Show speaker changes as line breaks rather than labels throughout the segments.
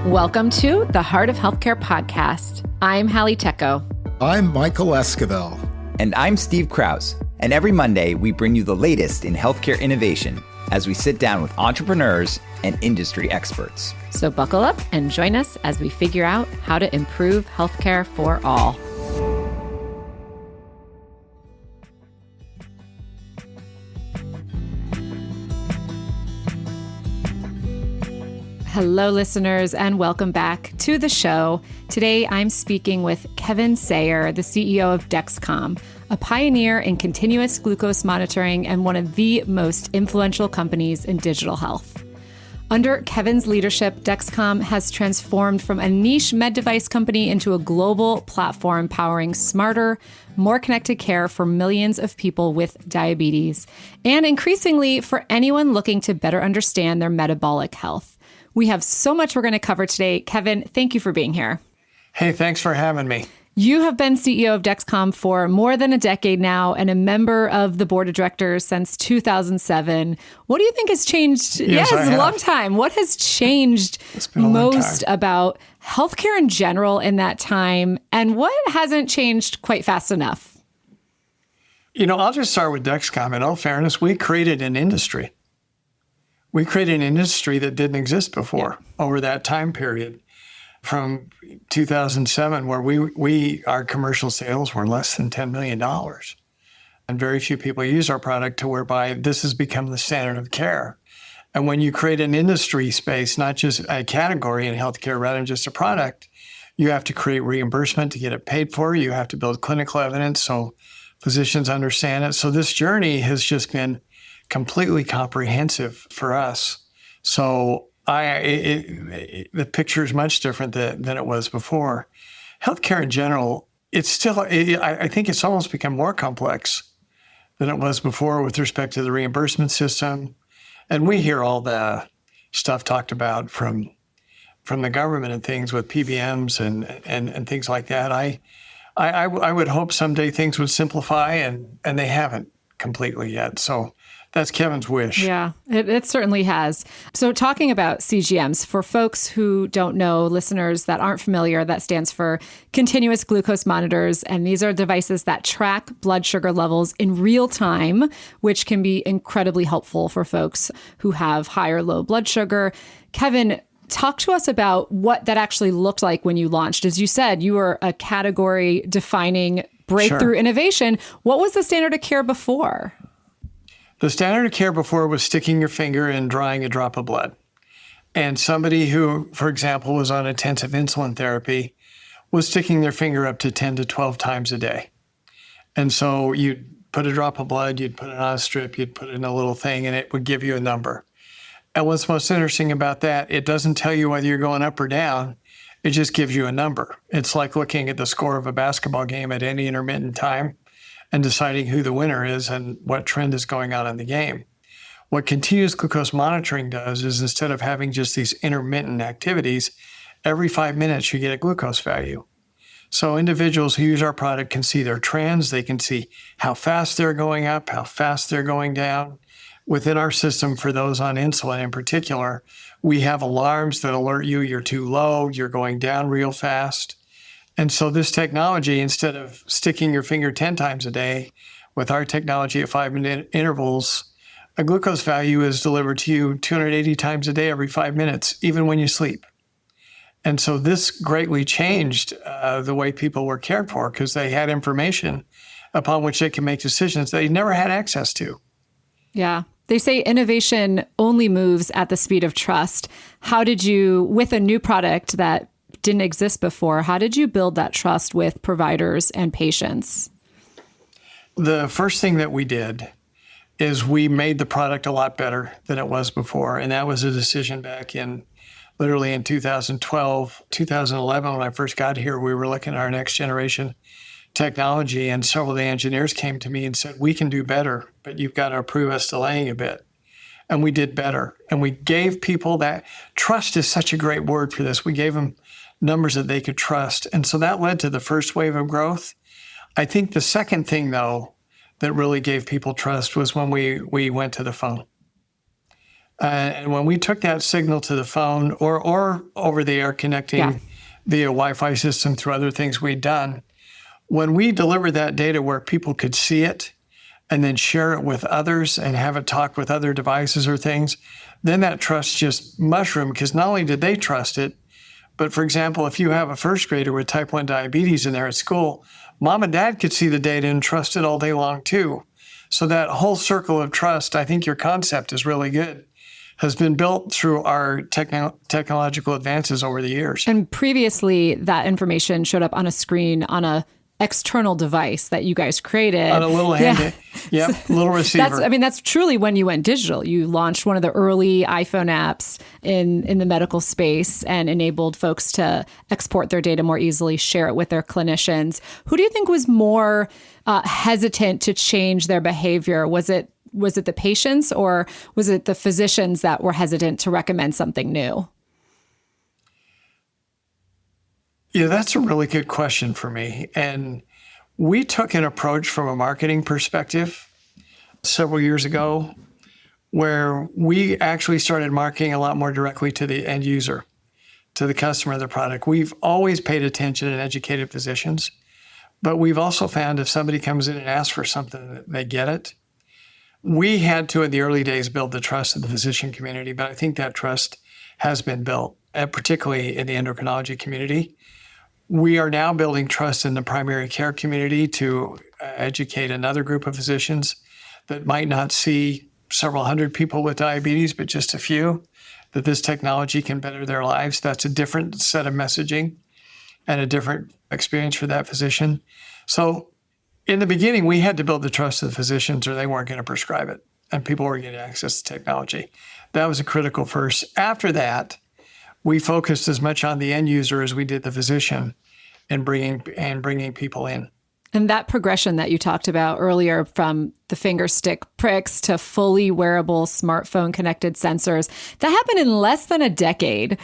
Welcome to the Heart of Healthcare podcast. I'm Halle.
I'm Michael Esquivel.
And I'm Steve Krause. And every Monday, we bring you the latest in healthcare innovation as we sit down with entrepreneurs and industry experts.
So buckle up and join us as we figure out how to improve healthcare for all. Hello, listeners, and welcome back to the show. Today, I'm speaking with Kevin Sayer, the CEO of Dexcom, a pioneer in continuous glucose monitoring and one of the most influential companies in digital health. Under Kevin's leadership, Dexcom has transformed from a niche med device company into a global platform powering smarter, more connected care for millions of people with diabetes, and increasingly for anyone looking to better understand their metabolic health. We have so much we're going to cover today. Kevin, thank you for being here.
Hey, thanks for having me.
You have been CEO of Dexcom for more than a decade now and a member of the board of directors since 2007. What do you think has changed?
Yes,
it's a long time. What has changed most about healthcare in general in that time? And what hasn't changed quite fast enough?
You know, I'll just start with Dexcom. In all fairness, we created an industry. We created an industry that didn't exist before over that time period from 2007, where our commercial sales were less than $10 million. And very few people use our product to whereby this has become the standard of care. And when you create an industry space, not just a category in healthcare rather than just a product, you have to create reimbursement to get it paid for. You have to build clinical evidence so physicians understand it. So this journey has just been completely comprehensive for us. So the picture is much different than it was before. Healthcare in general, I think it's almost become more complex than it was before with respect to the reimbursement system. And we hear all the stuff talked about from the government and things with PBMs and things like that. I would hope someday things would simplify, and they haven't completely yet. So that's Kevin's wish.
Yeah, it certainly has. So talking about CGMs, for folks who don't know, listeners that aren't familiar, that stands for continuous glucose monitors. And these are devices that track blood sugar levels in real time, which can be incredibly helpful for folks who have high or low blood sugar. Kevin, talk to us about what that actually looked like when you launched. As you said, you were a category-defining breakthrough innovation. What was the standard of care before?
The standard of care before was sticking your finger and drawing a drop of blood. And somebody who, for example, was on intensive insulin therapy was sticking their finger up to 10 to 12 times a day. And so you'd put a drop of blood, you'd put it on a strip, you'd put it in a little thing, and it would give you a number. And what's most interesting about that, it doesn't tell you whether you're going up or down. It just gives you a number. It's like looking at the score of a basketball game at any intermittent time and deciding who the winner is and what trend is going on in the game. What continuous glucose monitoring does is, instead of having just these intermittent activities, every 5 minutes you get a glucose value. So individuals who use our product can see their trends. They can see how fast they're going up, how fast they're going down. Within our system, for those on insulin in particular, we have alarms that alert you you're too low, you're going down real fast. And so this technology, instead of sticking your finger 10 times a day, with our technology at 5-minute intervals, a glucose value is delivered to you 280 times a day every 5 minutes, even when you sleep. And so this greatly changed the way people were cared for, because they had information upon which they can make decisions they never had access to.
Yeah. They say innovation only moves at the speed of trust. How did you, with a new product that didn't exist before, how did you build that trust with providers and patients?
The first thing that we did is we made the product a lot better than it was before. And that was a decision back in 2012, 2011, when I first got here. We were looking at our next generation technology, and several of the engineers came to me and said, we can do better, but you've got to approve us delaying a bit. And we did better. And we gave people that. Trust is such a great word for this. We gave them numbers that they could trust. And so that led to the first wave of growth. I think the second thing, though, that really gave people trust was when we went to the phone. And when we took that signal to the phone or over the air connecting via Wi-Fi system through other things we'd done, when we delivered that data where people could see it and then share it with others and have it talk with other devices or things, then that trust just mushroomed, because not only did they trust it, but for example, if you have a first grader with type 1 diabetes in there at school, mom and dad could see the data and trust it all day long too. So that whole circle of trust, I think your concept is really good, has been built through our technological advances over the years.
And previously, that information showed up on a screen on a external device that you guys created.
On a little little receiver.
That's truly when you went digital. You launched one of the early iPhone apps in the medical space and enabled folks to export their data more easily, share it with their clinicians. Who do you think was more hesitant to change their behavior? Was it the patients, or was it the physicians that were hesitant to recommend something new?
Yeah, that's a really good question for me. And we took an approach from a marketing perspective several years ago where we actually started marketing a lot more directly to the end user, to the customer of the product. We've always paid attention and educated physicians, but we've also found if somebody comes in and asks for something, they get it. We had to, in the early days, build the trust of the physician community, but I think that trust has been built, particularly in the endocrinology community. We are now building trust in the primary care community to educate another group of physicians that might not see several hundred people with diabetes, but just a few, that this technology can better their lives. That's a different set of messaging and a different experience for that physician. So in the beginning, we had to build the trust of the physicians or they weren't going to prescribe it and people were getting access to technology. That was a critical first. After that, we focused as much on the end user as we did the physician and bringing people in.
And that progression that you talked about earlier, from the finger stick pricks to fully wearable smartphone connected sensors, that happened in less than a decade,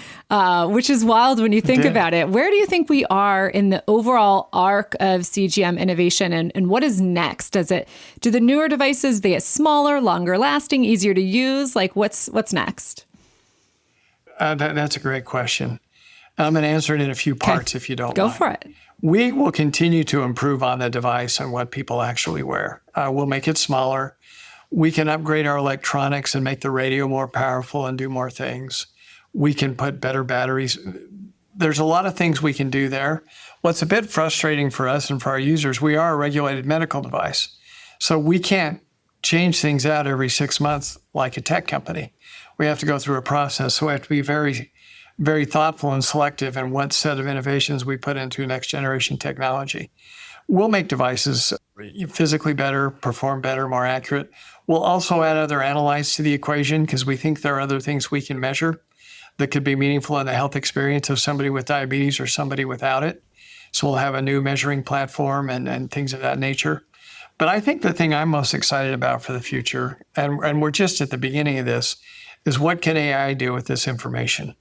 which is wild when you think about it. Where do you think we are in the overall arc of CGM innovation, and what is next? Do the newer devices, they get smaller, longer lasting, easier to use? Like what's next?
That's a great question. I'm going to answer it in a few parts if you don't
Go
mind.
for it.
We will continue to improve on the device and what people actually wear. We'll make it smaller. We can upgrade our electronics and make the radio more powerful and do more things. We can put better batteries. There's a lot of things we can do there. What's a bit frustrating for us and for our users, we are a regulated medical device. So we can't change things out every 6 months like a tech company. We have to go through a process. So we have to be very, very thoughtful and selective in what set of innovations we put into next generation technology. We'll make devices physically better, perform better, more accurate. We'll also add other analytes to the equation because we think there are other things we can measure that could be meaningful in the health experience of somebody with diabetes or somebody without it. So we'll have a new measuring platform and things of that nature. But I think the thing I'm most excited about for the future, and we're just at the beginning of this, is what can AI do with this information?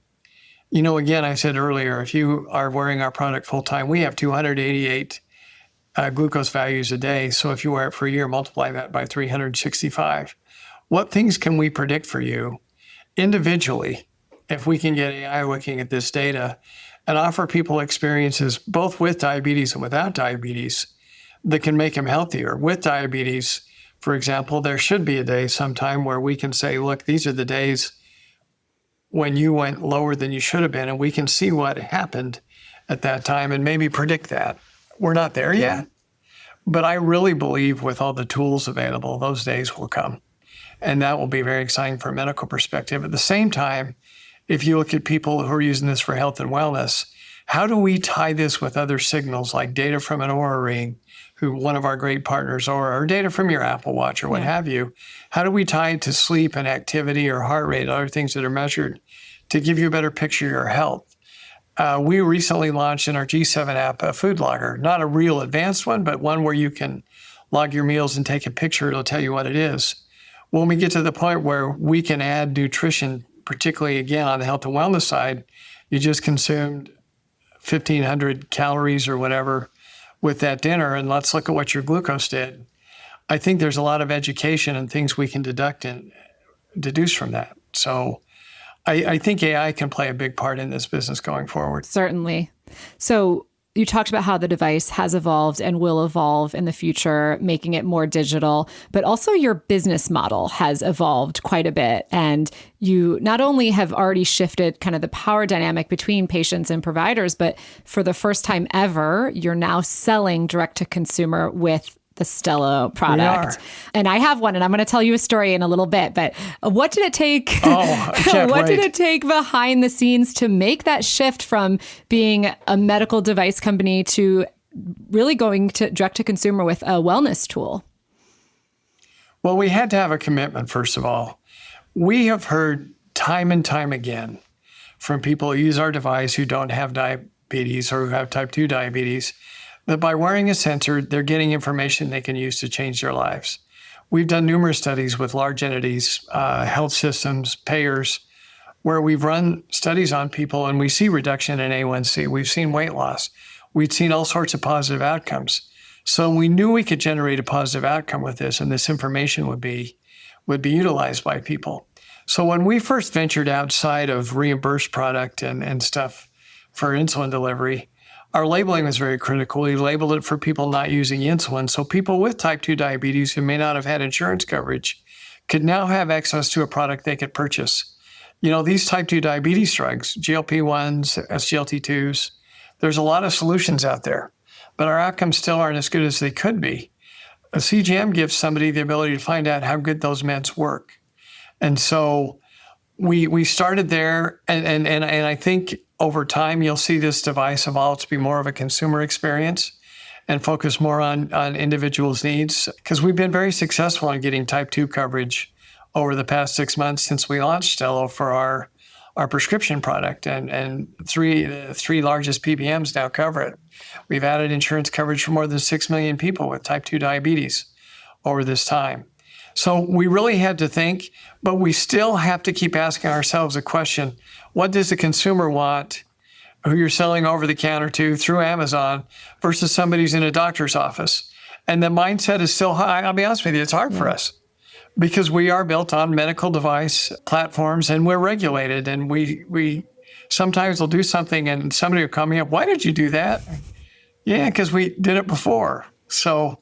You know, again, I said earlier, if you are wearing our product full time, we have 288 glucose values a day. So if you wear it for a year, multiply that by 365. What things can we predict for you individually if we can get AI looking at this data and offer people experiences both with diabetes and without diabetes that can make them healthier? With diabetes, for example, there should be a day sometime where we can say, look, these are the days when you went lower than you should have been, and we can see what happened at that time and maybe predict that. We're not there yet, but I really believe with all the tools available, those days will come. And that will be very exciting from a medical perspective. At the same time, if you look at people who are using this for health and wellness, how do we tie this with other signals like data from an Oura Ring, who one of our great partners, or data from your Apple Watch or what have you? How do we tie it to sleep and activity or heart rate, other things that are measured to give you a better picture of your health? We recently launched in our G7 app a food logger, not a real advanced one, but one where you can log your meals and take a picture. It'll tell you what it is. When we get to the point where we can add nutrition, particularly again on the health and wellness side, you just consumed 1,500 calories or whatever with that dinner, and let's look at what your glucose did. I think there's a lot of education and things we can deduce from that. So I think AI can play a big part in this business going forward.
Certainly. So you talked about how the device has evolved and will evolve in the future, making it more digital, but also your business model has evolved quite a bit. And you not only have already shifted kind of the power dynamic between patients and providers, but for the first time ever, you're now selling direct to consumer with the Stelo product. And I have one, and I'm going to tell you a story in a little bit, but what did it take? What did it take behind the scenes to make that shift from being a medical device company to really going to direct to consumer with a wellness tool?
Well, we had to have a commitment, first of all. We have heard time and time again from people who use our device who don't have diabetes or who have type 2 diabetes, that by wearing a sensor, they're getting information they can use to change their lives. We've done numerous studies with large entities, health systems, payers, where we've run studies on people and we see reduction in A1C. We've seen weight loss. We've seen all sorts of positive outcomes. So we knew we could generate a positive outcome with this, and this information would be utilized by people. So when we first ventured outside of reimbursed product and stuff for insulin delivery, our labeling was very critical. We labeled it for people not using insulin. So people with type 2 diabetes who may not have had insurance coverage could now have access to a product they could purchase. You know, these type 2 diabetes drugs, GLP-1s, SGLT2s, there's a lot of solutions out there, but our outcomes still aren't as good as they could be. A CGM gives somebody the ability to find out how good those meds work. And so we started there, and I think over time, you'll see this device evolve to be more of a consumer experience and focus more on individuals' needs, because we've been very successful in getting type 2 coverage over the past 6 months since we launched Stelo for our prescription product, and the three largest PBMs now cover it. We've added insurance coverage for more than 6 million people with type 2 diabetes over this time. So we really had to think, but we still have to keep asking ourselves a question: what does the consumer want who you're selling over the counter to through Amazon versus somebody who's in a doctor's office? And the mindset is still high. I'll be honest with you, it's hard for us because we are built on medical device platforms and we're regulated, and we sometimes will do something and somebody will call me up, why did you do that? Yeah, because we did it before. So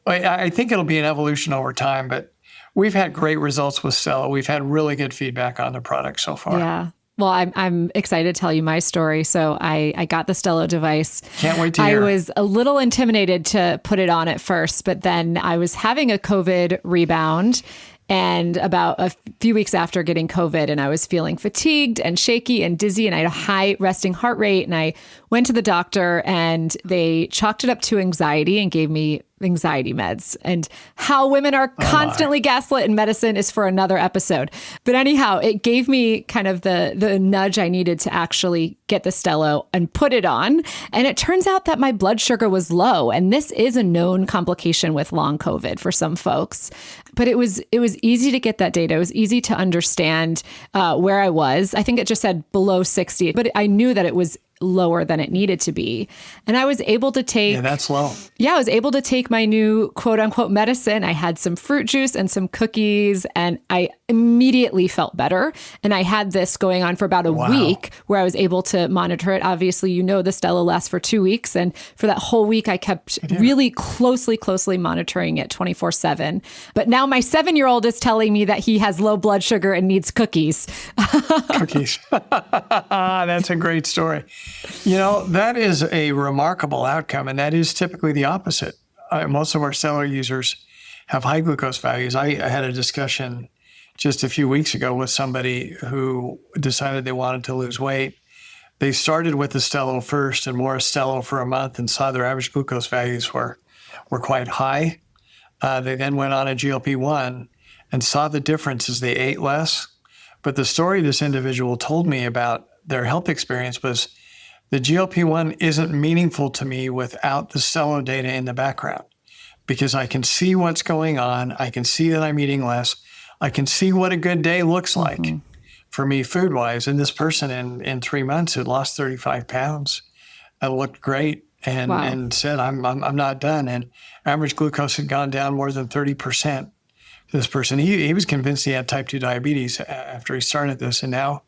I think it'll be an evolution over time, but we've had great results with Stelo. We've had really good feedback on the product so far.
Yeah. Well, I'm excited to tell you my story. So I got the Stelo device.
Can't wait to hear.
I was a little intimidated to put it on at first, but then I was having a COVID rebound, and about a few weeks after getting COVID, and I was feeling fatigued and shaky and dizzy, and I had a high resting heart rate. And I went to the doctor and they chalked it up to anxiety and gave me anxiety meds. And how women are constantly gaslit in medicine is for another episode. But anyhow, it gave me kind of the nudge I needed to actually get the Stelo and put it on. And it turns out that my blood sugar was low. And this is a known complication with long COVID for some folks. But it was easy to get that data. It was easy to understand where I was. I think it just said below 60, but I knew that it was lower than it needed to be. And I was able to take...
Yeah, that's low.
Yeah, I was able to take my new quote unquote medicine. I had some fruit juice and some cookies, and I immediately felt better. And I had this going on for about a week where I was able to monitor it. Obviously, you know, the Stelo lasts for 2 weeks. And for that whole week, I kept really closely monitoring it 24/7. But now my 7-year-old is telling me that he has low blood sugar and needs cookies.
Cookies. That's a great story. You know, that is a remarkable outcome, and that is typically the opposite. Most of our Stelo users have high glucose values. I had a discussion just a few weeks ago with somebody who decided they wanted to lose weight. They started with the Stelo first and wore a Stelo for a month and saw their average glucose values were quite high. They then went on a GLP-1 and saw the difference as they ate less. But the story this individual told me about their health experience was the GLP-1 isn't meaningful to me without the Stelo data in the background, because I can see what's going on. I can see that I'm eating less. I can see what a good day looks like for me food-wise. And this person in 3 months had lost 35 pounds. Looked great and said, I'm not done. And average glucose had gone down more than 30% this person. He was convinced he had type 2 diabetes after he started this, and now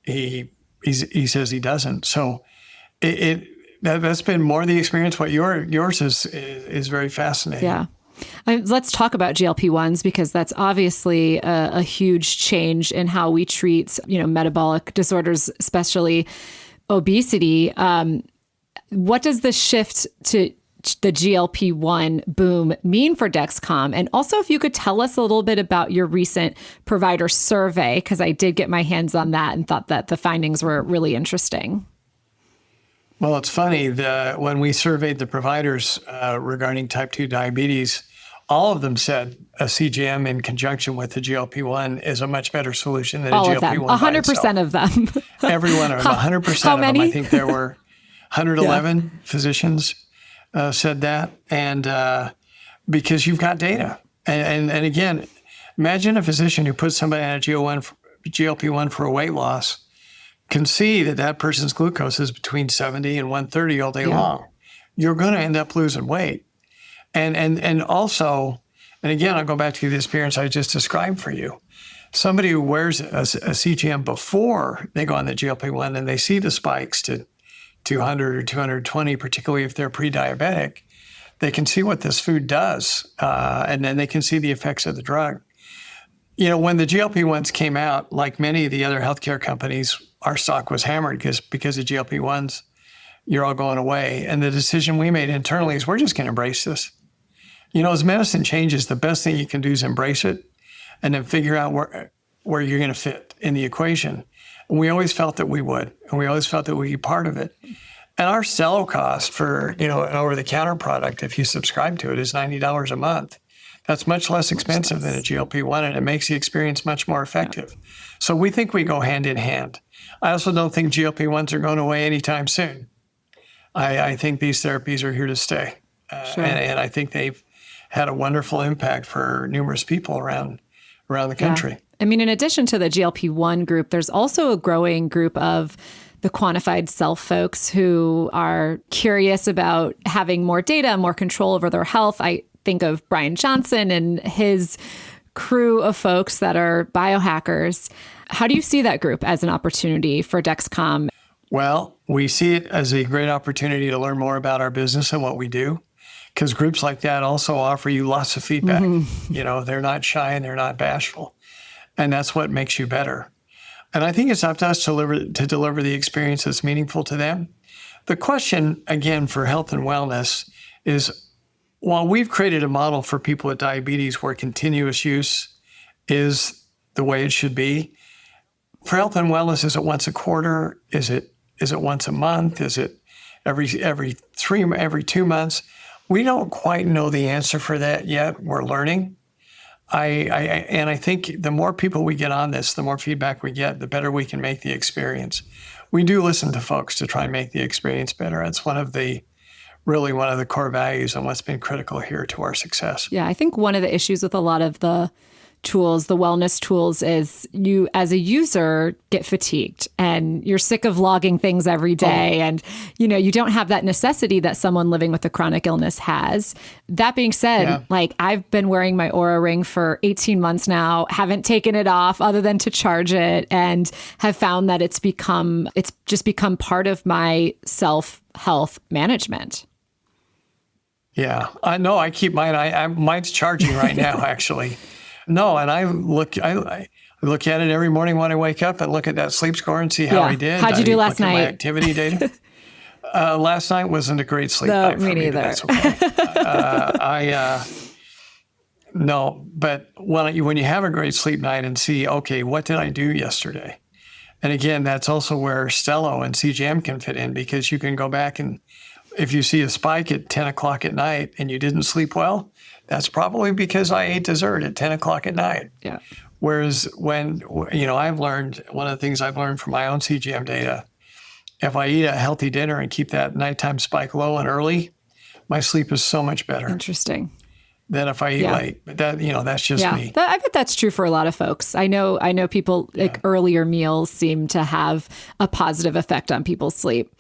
he says he doesn't. So that's been more the experience. What yours is very fascinating.
Yeah. Let's talk about GLP-1s, because that's obviously a huge change in how we treat, metabolic disorders, especially obesity. What does the shift to the GLP-1 boom mean for Dexcom? And also, if you could tell us a little bit about your recent provider survey, because I did get my hands on that and thought that the findings were really interesting.
Well, it's funny that when we surveyed the providers regarding type 2 diabetes, all of them said a CGM in conjunction with the GLP-1 is a much better solution than
all
a
of them.
GLP-1
100% of them.
Every one of them, 100%
How
of
many?
them. I think there were 111 physicians said that. And because you've got data. And again, imagine a physician who puts somebody on a GLP-1 for a weight loss can see that person's glucose is between 70 and 130 all day long. You're going to end up losing weight. And also, and again, I'll go back to the experience I just described for you. Somebody who wears a CGM before they go on the GLP-1 and they see the spikes to 200 or 220, particularly if they're pre-diabetic, they can see what this food does, and then they can see the effects of the drug. When the GLP-1s came out, like many of the other healthcare companies, our stock was hammered because of GLP-1s. You're all going away. And the decision we made internally is we're just going to embrace this. As medicine changes, the best thing you can do is embrace it and then figure out where you're going to fit in the equation. And we always felt that we would, and we always felt that we'd be part of it. And our Stelo cost for, an over-the-counter product, if you subscribe to it, is $90 a month. That's much less expensive than a GLP-1, and it makes the experience much more effective. So we think we go hand in hand. I also don't think GLP-1s are going away anytime soon. I think these therapies are here to stay.
Sure.
And I think they've had a wonderful impact for numerous people around the country.
Yeah. I mean, in addition to the GLP-1 group, there's also a growing group of the quantified self folks who are curious about having more data, more control over their health. I think of Brian Johnson and his crew of folks that are biohackers. How do you see that group as an opportunity for Dexcom?
Well, we see it as a great opportunity to learn more about our business and what we do, because groups like that also offer you lots of feedback. Mm-hmm. They're not shy and they're not bashful. And that's what makes you better. And I think it's up to us to deliver the experience that's meaningful to them. The question, again, for health and wellness is, while we've created a model for people with diabetes where continuous use is the way it should be, for health and wellness, is it once a quarter? Is it once a month? Is it every 2 months? We don't quite know the answer for that yet. We're learning. I think the more people we get on this, the more feedback we get, the better we can make the experience. We do listen to folks to try and make the experience better. It's one of the core values and what's been critical here to our success.
Yeah, I think one of the issues with a lot of the tools, the wellness tools, is you as a user get fatigued and you're sick of logging things every day. And, you don't have that necessity that someone living with a chronic illness has. That being said, I've been wearing my Oura Ring for 18 months now, haven't taken it off other than to charge it, and have found that it's just become part of my self-health management.
Yeah, I know. I keep mine. Mine's charging right now, actually. No, and I look at it every morning when I wake up and look at that sleep score and see how I did.
How'd you do last night?
My activity data. Last night wasn't a great sleep night for
me neither.
That's okay. No, but when you have a great sleep night and see, okay, what did I do yesterday? And again, that's also where Stelo and CGM can fit in, because you can go back and if you see a spike at 10 o'clock at night and you didn't sleep well, that's probably because I ate dessert at 10 o'clock at night.
Yeah.
Whereas when, I've learned, one of the things I've learned from my own CGM data, if I eat a healthy dinner and keep that nighttime spike low and early, my sleep is so much better.
Interesting.
Than if I eat late. But that, that's just me.
I bet that's true for a lot of folks. I know people, earlier meals seem to have a positive effect on people's sleep.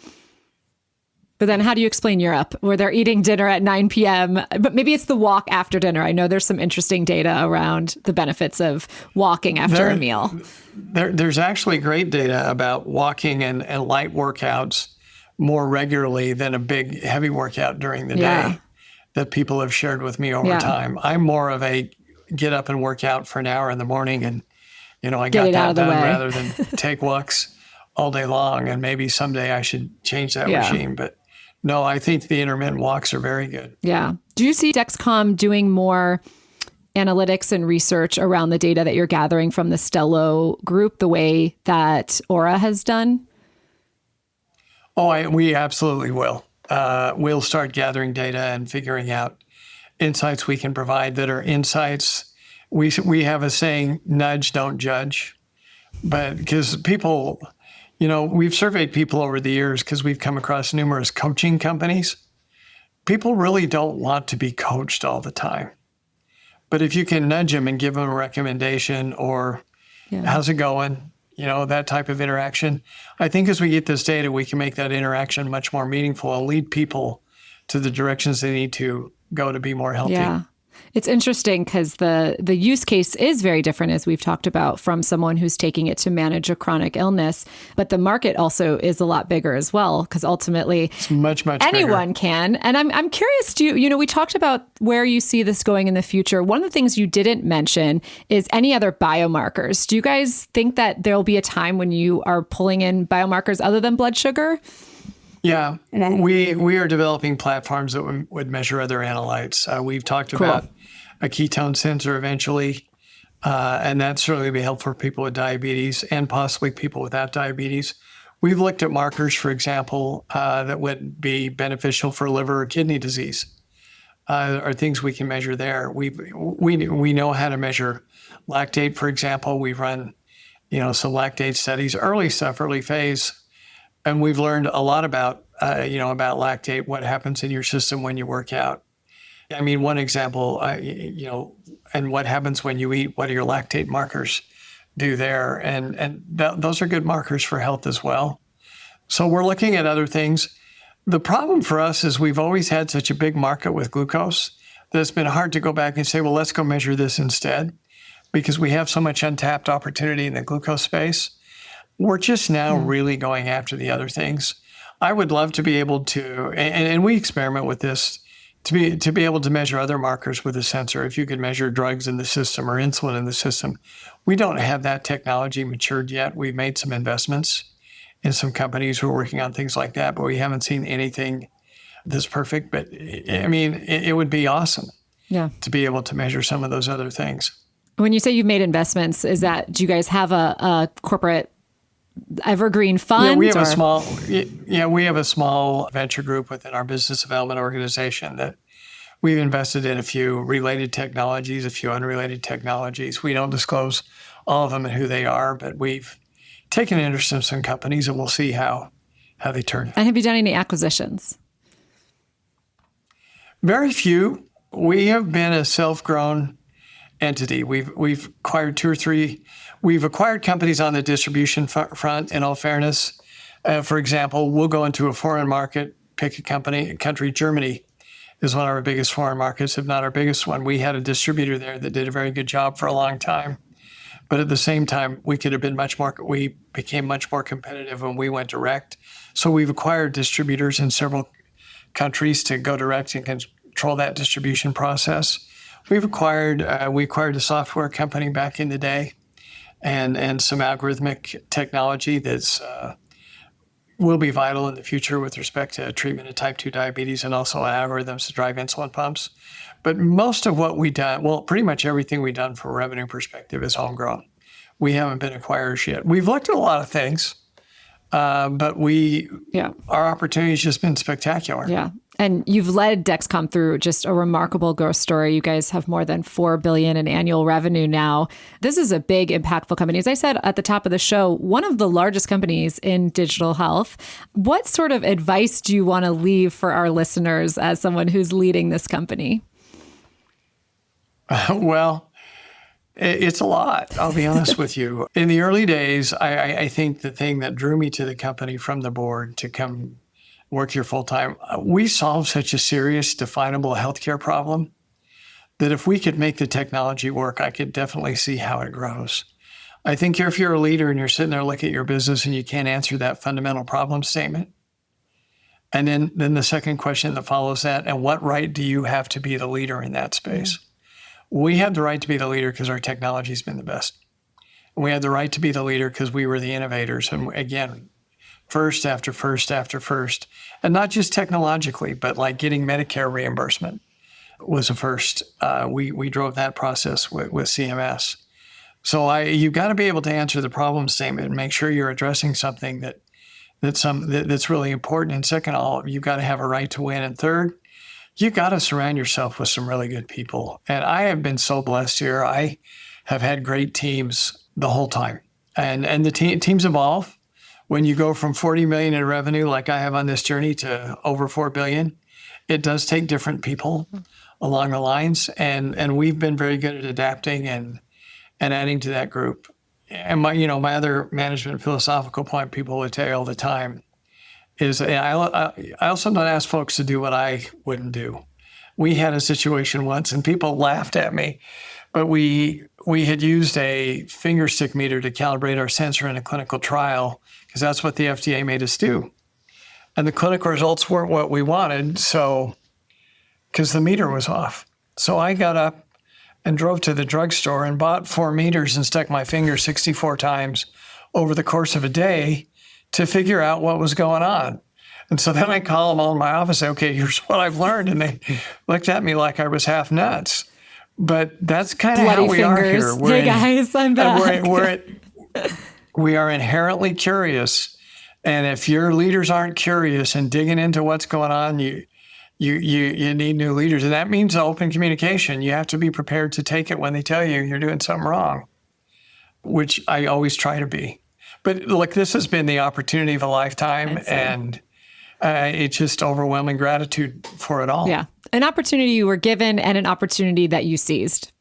But then how do you explain Europe where they're eating dinner at 9 p.m., but maybe it's the walk after dinner? I know there's some interesting data around the benefits of walking after a meal.
There's actually great data about walking and light workouts more regularly than a big heavy workout during the day that people have shared with me over time. I'm more of a get up and work out for an hour in the morning and, I got that done rather than take walks all day long. And maybe someday I should change that regime. But no, I think the intermittent walks are very good.
Yeah. Do you see Dexcom doing more analytics and research around the data that you're gathering from the Stelo group the way that Aura has done?
Oh, we absolutely will. We'll start gathering data and figuring out insights we can provide that are insights. We have a saying, nudge, don't judge. But because people, we've surveyed people over the years because we've come across numerous coaching companies. People really don't want to be coached all the time. But if you can nudge them and give them a recommendation or how's it going, that type of interaction, I think as we get this data, we can make that interaction much more meaningful and lead people to the directions they need to go to be more healthy.
Yeah. It's interesting because the use case is very different, as we've talked about, from someone who's taking it to manage a chronic illness. But the market also is a lot bigger as well, because ultimately
it's much
anyone
bigger.
Can. And I'm curious, we talked about where you see this going in the future. One of the things you didn't mention is any other biomarkers. Do you guys think that there'll be a time when you are pulling in biomarkers other than blood sugar?
Yeah, we are developing platforms that would measure other analytes. We've talked about a ketone sensor eventually, and that certainly be helpful for people with diabetes and possibly people without diabetes. We've looked at markers, for example, that would be beneficial for liver or kidney disease, or things we can measure there. We know how to measure lactate, for example. We've run, some lactate studies, early stuff, early phase. And we've learned a lot about lactate, what happens in your system when you work out. I mean, one example, and what happens when you eat, what do your lactate markers do there? And those are good markers for health as well. So we're looking at other things. The problem for us is we've always had such a big market with glucose that it's been hard to go back and say, well, let's go measure this instead, because we have so much untapped opportunity in the glucose space. We're just now really going after the other things. I would love to be able to, and we experiment with this, to be able to measure other markers with a sensor. If you could measure drugs in the system or insulin in the system, we don't have that technology matured yet. We've made some investments in some companies who are working on things like that, but we haven't seen anything that's perfect. But I mean, it would be awesome to be able to measure some of those other things.
When you say you've made investments, is that, do you guys have a corporate evergreen fund?
Yeah, we have a small venture group within our business development organization that we've invested in a few related technologies, a few unrelated technologies. We don't disclose all of them and who they are, but we've taken an interest in some companies, and we'll see how they turn.
And have you done any acquisitions?
Very few. We have been a self-grown entity. We've acquired 2 or 3. We've acquired companies on the distribution front, in all fairness. For example, we'll go into a foreign market, pick a country. Germany is one of our biggest foreign markets, if not our biggest one. We had a distributor there that did a very good job for a long time. But at the same time, we became much more competitive when we went direct. So we've acquired distributors in several countries to go direct and control that distribution process. We acquired a software company back in the day, and some algorithmic technology that's will be vital in the future with respect to treatment of type 2 diabetes and also algorithms to drive insulin pumps. But most of what we've done, pretty much everything we've done from a revenue perspective is homegrown. We haven't been acquirers yet. We've looked at a lot of things, but our opportunity has just been spectacular.
Yeah. And you've led Dexcom through just a remarkable growth story. You guys have more than $4 billion in annual revenue now. This is a big, impactful company. As I said at the top of the show, one of the largest companies in digital health. What sort of advice do you want to leave for our listeners as someone who's leading this company?
Well, it's a lot, I'll be honest with you. In the early days, I think the thing that drew me to the company from the board to come work here full time. We solve such a serious, definable healthcare problem that if we could make the technology work, I could definitely see how it grows. I think if you're a leader and you're sitting there looking at your business and you can't answer that fundamental problem statement, and then the second question that follows that, and what right do you have to be the leader in that space? We have the right to be the leader because our technology's been the best. We had the right to be the leader because we were the innovators. And again, first after first after first, and not just technologically, but like getting Medicare reimbursement was a first. We drove that process with CMS. So you've got to be able to answer the problem statement and make sure you're addressing something that's really important. And second of all, you've got to have a right to win. And third, you've got to surround yourself with some really good people. And I have been so blessed here. I have had great teams the whole time. And the teams evolve. When you go from 40 million in revenue, like I have on this journey, to over 4 billion, it does take different people along the lines. And we've been very good at adapting and adding to that group. And my other management philosophical point people would tell you all the time is I also don't ask folks to do what I wouldn't do. We had a situation once, and people laughed at me, but we had used a finger stick meter to calibrate our sensor in a clinical trial because that's what the FDA made us do. And the clinical results weren't what we wanted, so because the meter was off. So I got up and drove to the drugstore and bought 4 meters and stuck my finger 64 times over the course of a day to figure out what was going on. And so then I call them all in my office and say, okay, here's what I've learned. And they looked at me like I was half nuts. But that's kind of how we are here.
Hey guys, I'm back.
We are inherently curious. And if your leaders aren't curious and digging into what's going on, you need new leaders. And that means open communication. You have to be prepared to take it when they tell you you're doing something wrong, which I always try to be. But look, this has been the opportunity of a lifetime, and it's just overwhelming gratitude for it all.
Yeah. An opportunity you were given and an opportunity that you seized.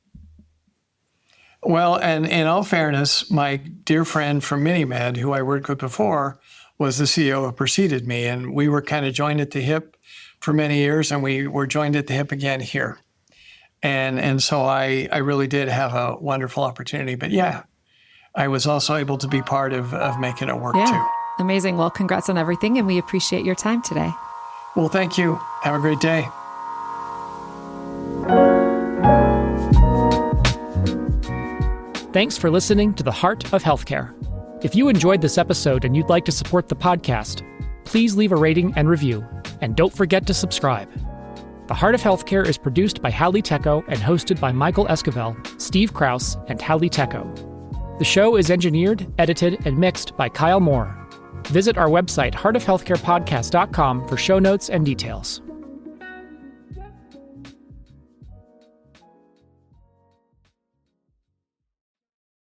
Well, and in all fairness, my dear friend from MiniMed, who I worked with before, was the CEO who preceded me. And we were kind of joined at the hip for many years, and we were joined at the hip again here. And so I really did have a wonderful opportunity. But yeah, I was also able to be part of making it work too.
Amazing. Well, congrats on everything, and we appreciate your time today.
Well, thank you. Have a great day.
Thanks for listening to The Heart of Healthcare. If you enjoyed this episode and you'd like to support the podcast, please leave a rating and review, and don't forget to subscribe. The Heart of Healthcare is produced by Halle and hosted by Michael Esquivel, Steve Krause, and Halle. The show is engineered, edited, and mixed by Kyle Moore. Visit our website, heartofhealthcarepodcast.com, for show notes and details.